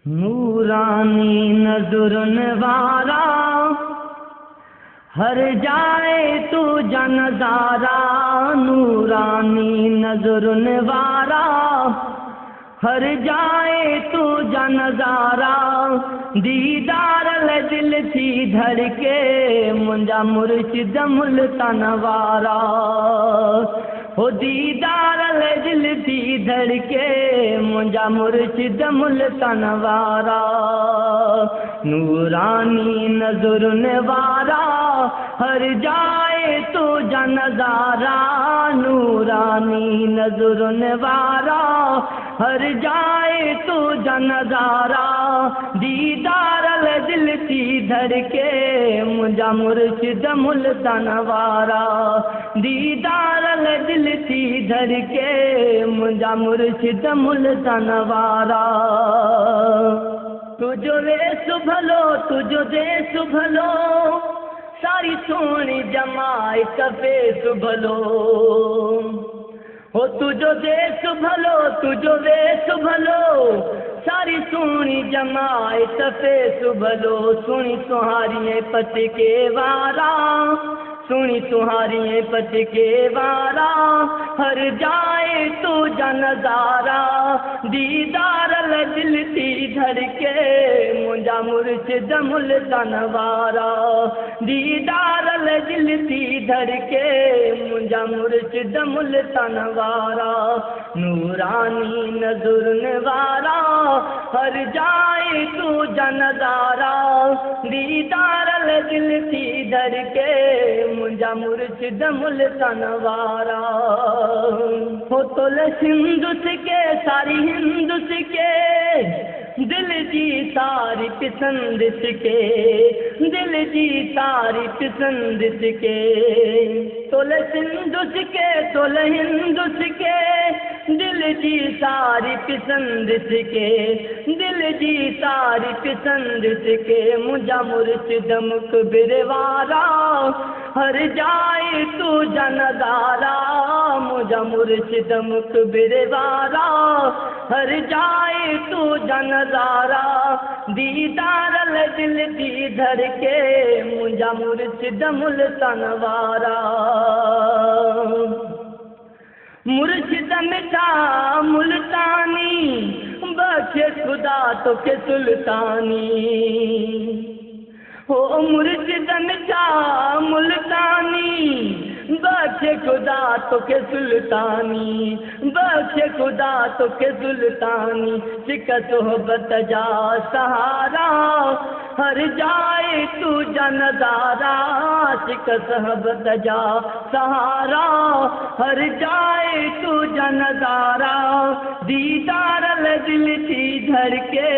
नूरानी नज़रन वारा हर जाए तुझा नज़ारा। नूरानी नज़रन वारा हर जाए तुझा नज़ारा। दीदार दिल थी धड़के मुंहिंजा मुर्शिद मुल्तान वारा। हो दीदार दिल थी धड़के मुंहिंजा मुर्शिद मुल्तान वारा। नूरानी नज़रन वारा हर जाए तुझा नज़ारा। नूरानी नज़रन वारा हर जाए तुझा नज़ारा। दीदार दिल थी धड़के मुंहिंजा मुर्शिद मुल्तान वारा। दीदार दिल थी धड़के मुंहिंजा मुर्शिद मुल्तान वारा। तुझो वेस भलो तुझो देस भलो सारी सोनी जमायत फेस भलो। हो तुझो देस भलो तुझो वेस भलो सारी सोनी जमायत फेस भलो। सुनी सुहारिए पत के वारा सुनी सुहारिए पत के वारा हर जाए तुझा नज़ारा। दीदार दिल थी धड़के मुंहिंजा मुर्शिद मुल्तान वारा। दीदार दिल थी धड़के मुंहिंजा मुर्शिद मुल्तान वारा। नूरानी नज़रन वारा हर जाए तुझा नज़ारा। दीदार दिल थी धड़के मुंहिंजा मुर्शिद मुल्तान वारा। हो तोल सिंधुस के सारी हिंदुस के दिल जी सारी पसंदिस के दिल जी सारी पसंदिस के। तोल सिंधुस के तोल हिंदुस के दिल जी सारी पसंदिस के दिल जी सारी पसंदिस के। मुंहिंजा मुर्शिद मुक़बिर वारा हर जाए तुझा नज़ारा। मुंहिंजा मुर्शिद मुक़बिर वारा हर जाए तुझा नज़ारा। दीदार दिल थी धड़के मुंहिंजा मुर्शिद मुल्तान वारा। मुर्शिद मिठा मुल्तानी बख्शे खुदा तोखे सुल्तानी। हो मुर्शिद मिठा मुल्तानी बख्शे खुदा तोखे सुल्तानी। बख्शे खुदा तोखे सुल्तानी। सिक सोहबत जा सहारा हर जाए तुझा नज़ारा। सिक सोहबत जा सहारा हर जाए तुझा नज़ारा। दीदार दिल थी धड़के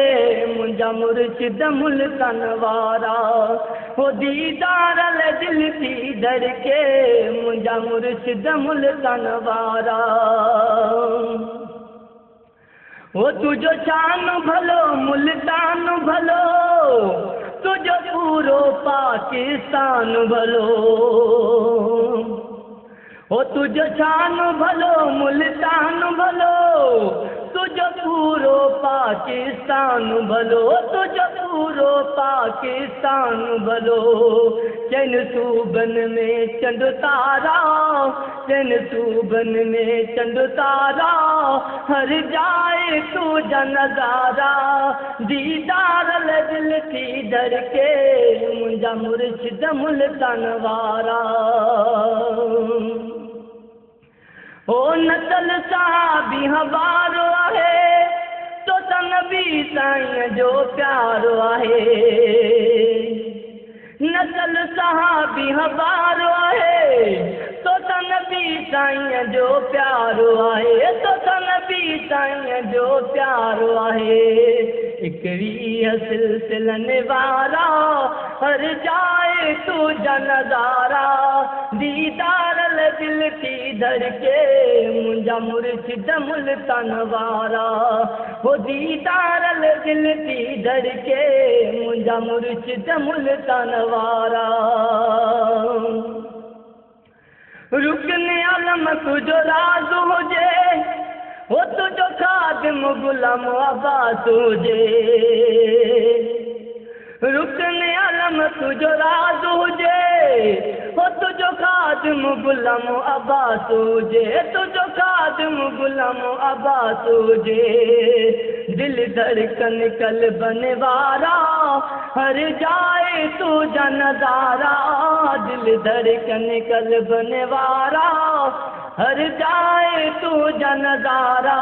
मुंहिंजा मुर्शिद मुल्तान वारा। हो दीदार दिल थी धड़के मुंहिंजा मुर्शिद मुल्तान वारा। हो तुझो शान भलो मुल्तान भलो तुझो पूरो पाकिस्तान भलो। हो तुझो शान भलो मुल्तान भलो तुझो पूरो पाकिस्तान भलो। तुझो पूरो पाकिस्तान भलो। चैन सूबन में चंद तारा चैन सूबन में चंद तारा हर जाए तुझा नज़ारा। दीदार दिल थी धड़के मुंहिंजा मुर्शिद मुल्तान वारा। हो नसल साहबी हवारो आहे तो नबी साईं जो प्यारो आहे। नसल साहबी हवारो आहे तो नबी साईं जो प्यारो आहे। तो नबी साईं जो प्यारो आहे। इकवीह सिलसिलनि वारा हर जाए तुझा नज़ारा। दीदार दिल थी धड़के मुंहिंजा मुर्शिद मुल्तान वारा। हो दीदार दिल थी धड़के मुंहिंजा मुर्शिद मुल्तान वारा। रुकने आलम तुझो राज़ हुजे हो तुझो खादिम गुलाम अब्बास हुजे, रुकन आलम तुझो राज हुजे, हो तुझो खादिम गुलाम अब्बास हुजे, तुझो खादिम गुलाम अब्बास हुजे। दिल धड़कन कल्बन वारा हर जाए तुझा नज़ारा, दिल धड़कन कल्बन वारा हर जाए तुझा नज़ारा।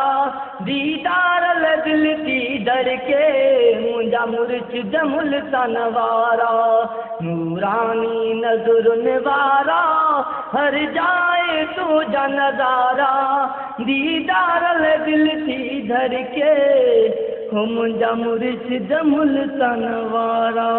दीदार दिल थी धड़के मुंहिंजा मुर्शिद मुल्तान वारा, नूरानी नज़रुन वारा हर जाए तुझा नज़ारा। दीदार दिल थी धड़के मुंहिंजा मुर्शिद मुल्तान वारा।